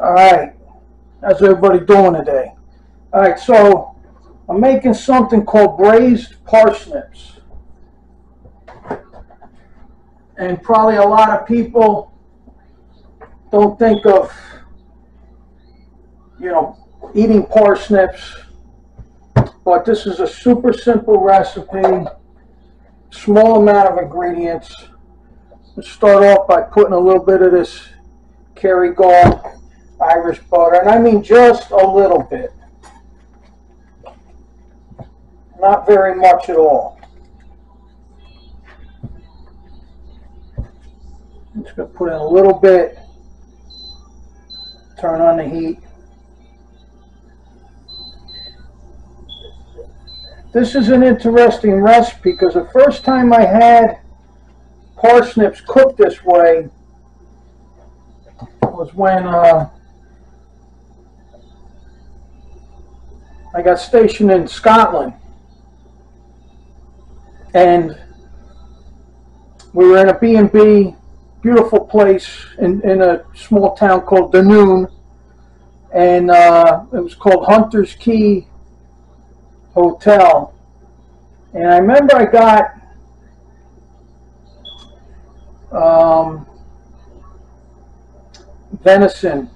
All right, how's everybody doing today? All right, so I'm making something called braised parsnips. And probably a lot of people don't think of, eating parsnips, but this is a super simple recipe, small amount of ingredients. Let's start off by putting a little bit of this Kerrygold Irish butter, and I mean just a little bit, not very much at all. I'm just going to put in a little bit, turn on the heat. This is an interesting recipe because the first time I had parsnips cooked this way was when I got stationed in Scotland, and we were in a B&B, beautiful place in a small town called Dunoon, and it was called Hunter's Key Hotel. And I remember I got venison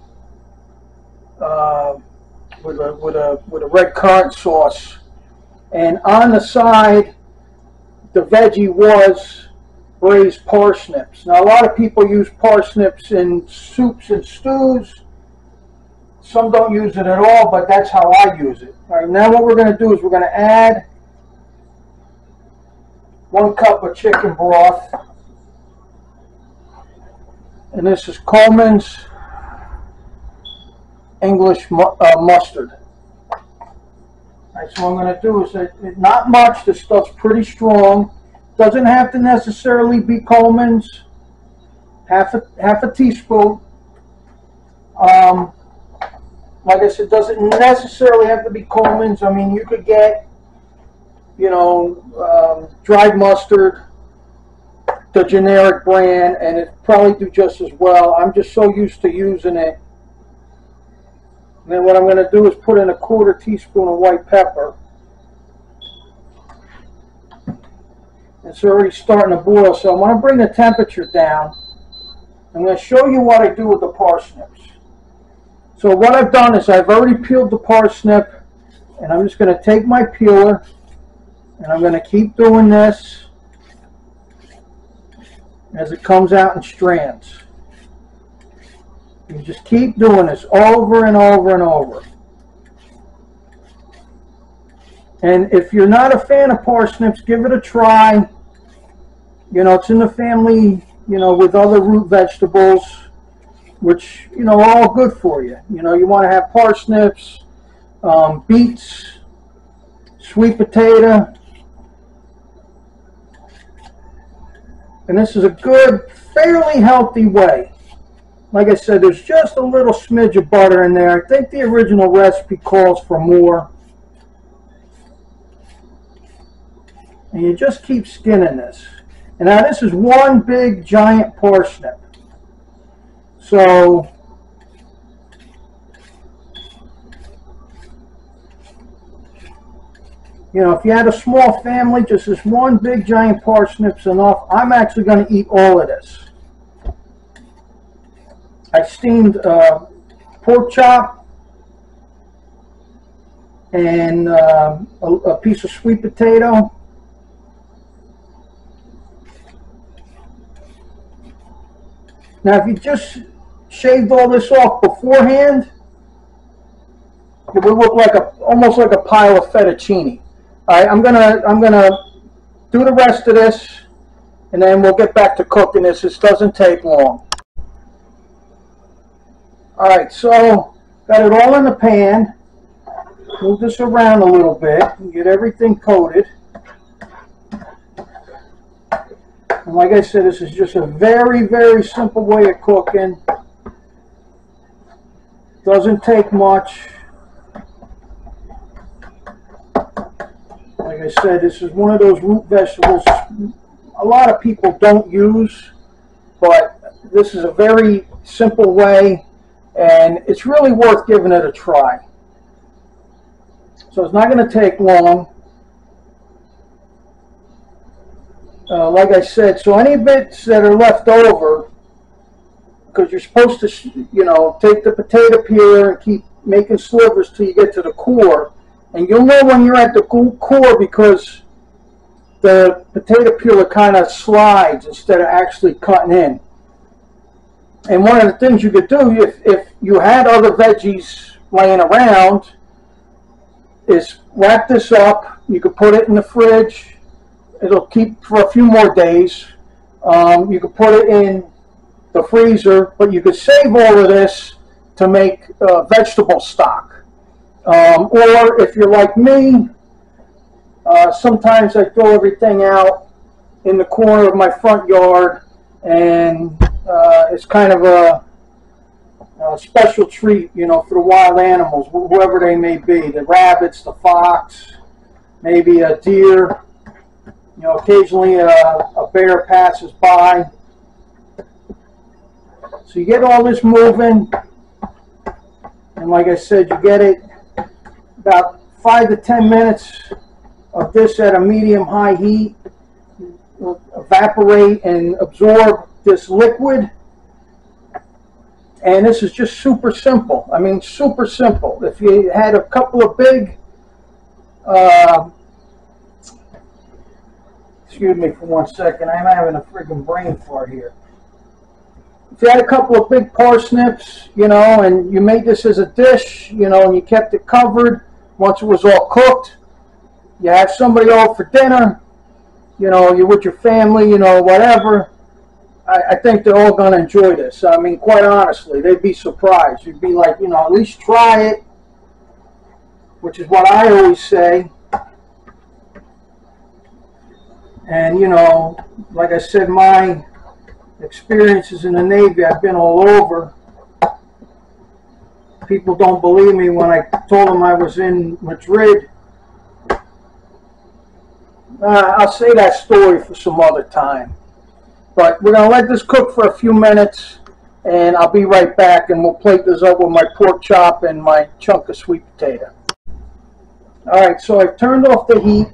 with a red currant sauce, and on the side the veggie was braised parsnips. Now a lot of people use parsnips in soups and stews. Some don't use it at all, but that's how I use it. All right, now what we're going to do is we're going to add 1 cup of chicken broth, and this is Coleman's English mustard. All right, so what I'm going to do is not much. This stuff's pretty strong. Doesn't have to necessarily be Coleman's. Half a teaspoon. Like I said, doesn't necessarily have to be Coleman's. I mean, you could get, dried mustard, the generic brand, and it probably do just as well. I'm just so used to using it. And then what I'm going to do is put in a 1/4 teaspoon of white pepper. It's already starting to boil, so I want to bring the temperature down. I'm going to show you what I do with the parsnips. So what I've done is I've already peeled the parsnip, and I'm just going to take my peeler, and I'm going to keep doing this as it comes out in strands. You just keep doing this over and over and over. And if you're not a fan of parsnips, give it a try. It's in the family, with other root vegetables, which, are all good for you. You want to have parsnips, beets, sweet potato. And this is a good, fairly healthy way. Like I said, there's just a little smidge of butter in there. I think the original recipe calls for more. And you just keep skinning this. And now this is one big giant parsnip. So if you had a small family, just this one big giant parsnip's enough. I'm actually going to eat all of this. I steamed pork chop and a piece of sweet potato. Now, if you just shaved all this off beforehand, it would look like almost like a pile of fettuccine. All right, I'm gonna do the rest of this, and then we'll get back to cooking this. This doesn't take long. All right, so got it all in the pan. Move this around a little bit and get everything coated. And like I said, this is just a very, very simple way of cooking. Doesn't take much. Like I said, this is one of those root vegetables a lot of people don't use, but this is a very simple way and it's really worth giving it a try. So it's not going to take long. Like I said, so any bits that are left over, because you're supposed to, you know, take the potato peeler and keep making slivers till you get to the core. And you'll know when you're at the core because the potato peeler kind of slides instead of actually cutting in. And one of the things you could do, if you had other veggies laying around, is wrap this up. You could put it in the fridge. It'll keep for a few more days. You could put it in the freezer, but you could save all of this to make vegetable stock. Or if you're like me, sometimes I throw everything out in the corner of my front yard, and it's kind of a special treat, you know, for the wild animals, whoever they may be, the rabbits, the fox, maybe a deer, you know, occasionally a bear passes by. So you get all this moving, and like I said, you get it about 5 to 10 minutes of this at a medium-high heat. Will evaporate and absorb this liquid, and this is just super simple. I mean, super simple. If you had a couple of big, excuse me for 1 second, I'm having a friggin' brain fart here. If you had a couple of big parsnips, you know, and you made this as a dish, you know, and you kept it covered once it was all cooked, you have somebody over for dinner, you know, you're with your family, you know, whatever, I think they're all going to enjoy this. I mean, quite honestly, they'd be surprised. You'd be like, you know, at least try it, which is what I always say. And, you know, like I said, my experiences in the Navy, I've been all over. People don't believe me when I told them I was in Madrid. I'll say that story for some other time. But we're going to let this cook for a few minutes, and I'll be right back, and we'll plate this up with my pork chop and my chunk of sweet potato. Alright, so I've turned off the heat.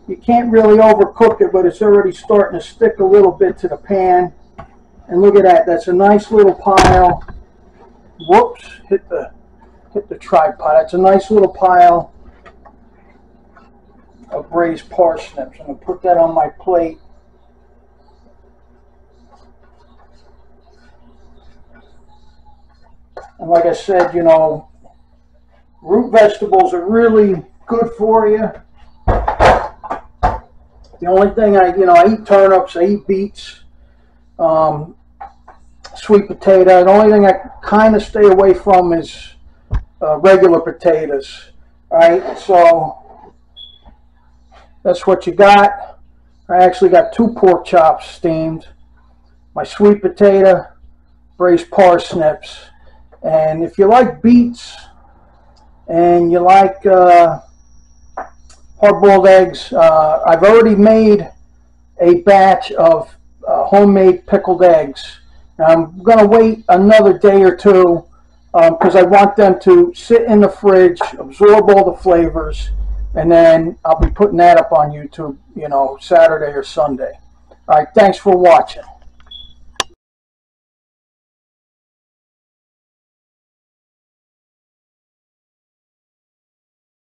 You can't really overcook it, but it's already starting to stick a little bit to the pan. And look at that, that's a nice little pile. Whoops, hit the tripod. That's a nice little pile of braised parsnips. I'm going to put that on my plate. And like I said, you know, root vegetables are really good for you. The only thing I eat turnips, I eat beets, sweet potato. The only thing I kind of stay away from is regular potatoes. All right, so that's what you got. I actually got 2 pork chops steamed, my sweet potato, braised parsnips, and if you like beets and you like hard-boiled eggs, I've already made a batch of homemade pickled eggs. Now I'm going to wait another day or two because I want them to sit in the fridge, absorb all the flavors, and then I'll be putting that up on YouTube, you know, Saturday or Sunday. All right, thanks for watching.